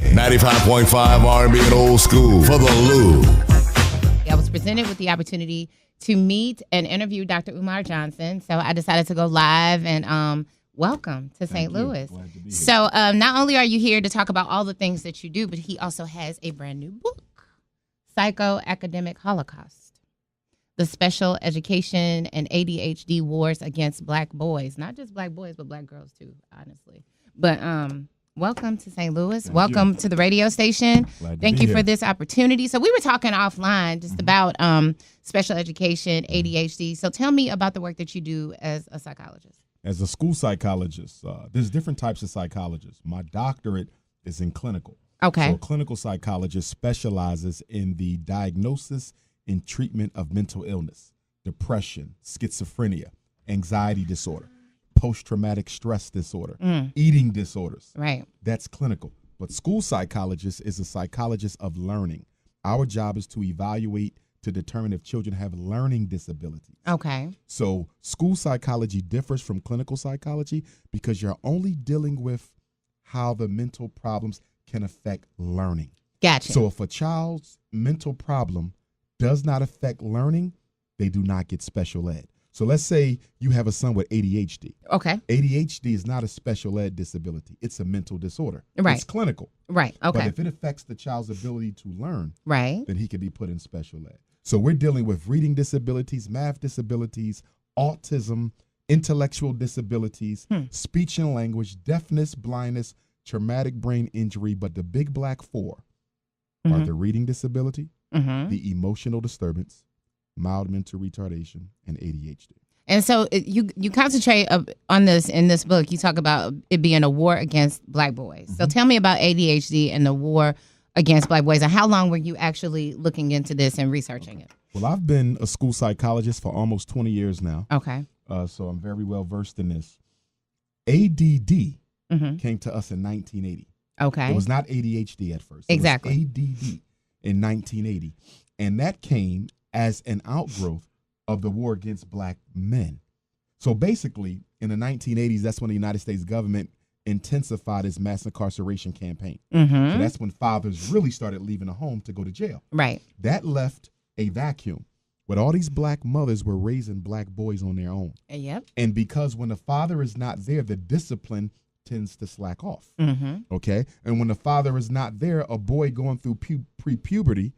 95.5 R&B and old school for the Lou. I was presented with the opportunity to meet and interview Dr. Umar Johson. So I decided to go live and welcome to St. Louis. Glad to be here. So not only are you here to talk about all the things that you do, but he also has a brand new book, Psychoacademic Holocaust, the Special Education and ADHD Wars Against Black Boys. Not just Black boys, but Black girls too, honestly. But welcome to St. Louis. Welcome to the radio station. Thank you for this opportunity. So we were talking offline just about special education, ADHD. So tell me about the work that you do as a psychologist. As a school psychologist, there's different types of psychologists. My doctorate is in clinical. Okay. So a clinical psychologist specializes in the diagnosis and treatment of mental illness, depression, schizophrenia, anxiety disorder, post-traumatic stress disorder, eating disorders. Right. That's clinical. But school psychologist is a psychologist of learning. Our job is to evaluate to determine if children have learning disabilities. Okay. So school psychology differs from clinical psychology because you're only dealing with how the mental problems can affect learning. Gotcha. So if a child's mental problem does not affect learning, they do not get special ed. So let's say you have a son with ADHD. Okay. ADHD is not a special ed disability. It's a mental disorder. Right. It's clinical. Right. Okay. But if it affects the child's ability to learn, Right. then he can be put in special ed. So we're dealing with reading disabilities, math disabilities, autism, intellectual disabilities, speech and language, deafness, blindness, traumatic brain injury. But the big black four are the reading disability, the emotional disturbance, mild mental retardation, and ADHD. And so you concentrate on this in this book. You talk about it being a war against Black boys. So tell me about ADHD and the war against Black boys, and how long were you actually looking into this and researching it? Well, I've been a school psychologist for almost 20 years now. Okay. So I'm very well versed in this. ADD came to us in 1980. Okay. It was not ADHD at first. It Exactly. was ADD in 1980. And that came as an outgrowth of the war against Black men. So basically, in the 1980s, that's when the United States government intensified its mass incarceration campaign. So that's when fathers really started leaving the home to go to jail. Right. That left a vacuum where all these Black mothers were raising Black boys on their own. Yep. And because when the father is not there, the discipline tends to slack off. Okay? And when the father is not there, a boy going through pre-puberty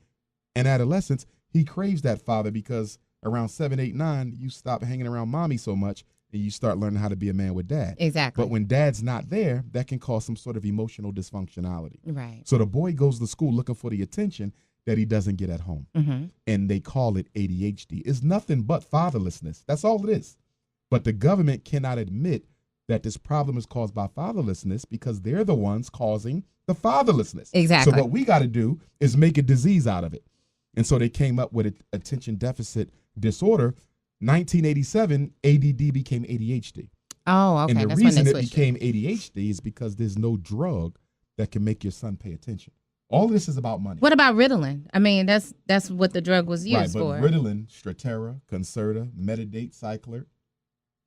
and adolescence, he craves that father because around 7, 8, 9, you stop hanging around mommy so much and you start learning how to be a man with dad. Exactly. But when dad's not there, that can cause some sort of emotional dysfunctionality. Right. So the boy goes to school looking for the attention that he doesn't get at home. And they call it ADHD. It's nothing but fatherlessness. That's all it is. But the government cannot admit that this problem is caused by fatherlessness because they're the ones causing the fatherlessness. Exactly. So what we got to do is make a disease out of it. And so they came up with attention deficit disorder. 1987, ADD became ADHD. Oh, okay. And the That's reason when it they became ADHD is because there's no drug that can make your son pay attention. All of this is about money. What about Ritalin? I mean, that's what the drug was used Right, but for. Ritalin, Strattera, Concerta, Metadate, Cycler,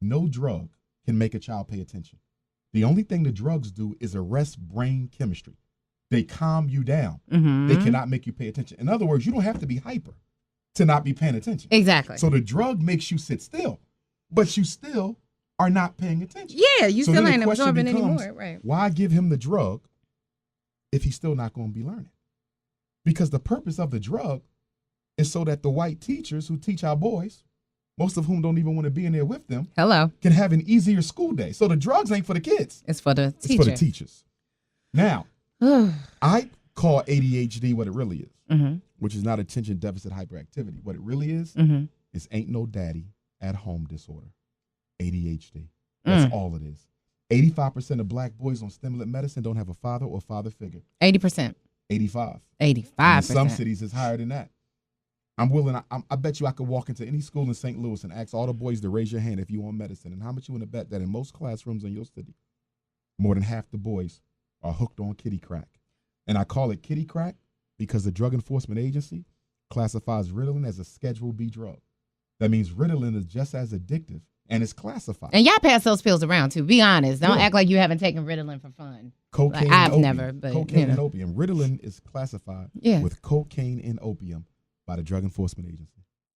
no drug can make a child pay attention. The only thing the drugs do is arrest brain chemistry. They calm you down. They cannot make you pay attention. In other words, you don't have to be hyper to not be paying attention. Exactly. So the drug makes you sit still, but you still are not paying attention. Yeah, you So still then ain't the question absorbing becomes, anymore. Right. Why give him the drug if he's still not going to be learning? Because the purpose of the drug is so that the white teachers who teach our boys, most of whom don't even want to be in there with them, Hello. can have an easier school day. So the drugs ain't for the kids. It's for the It's teacher. for the teachers. Now, I call ADHD what it really is, which is not attention deficit hyperactivity. What it really is ain't no daddy at home disorder, ADHD. That's all it is. 85% of Black boys on stimulant medicine don't have a father or father figure. 80%. 85. 85%. And in some cities, it's higher than that. I'm willing. I bet you I could walk into any school in St. Louis and ask all the boys to raise your hand if you want medicine. And how much you want to bet that in most classrooms in your city, more than half the boys are hooked on kitty crack. And I call it kitty crack because the Drug Enforcement Agency classifies Ritalin as a Schedule B drug. That means Ritalin is just as addictive and it's classified. And y'all pass those pills around too. Be honest. Don't Yeah. act like you haven't taken Ritalin for fun. Cocaine Like, and I've opium. never, but, cocaine you know. and opium. Ritalin is classified Yeah. with cocaine and opium by the Drug Enforcement Agency.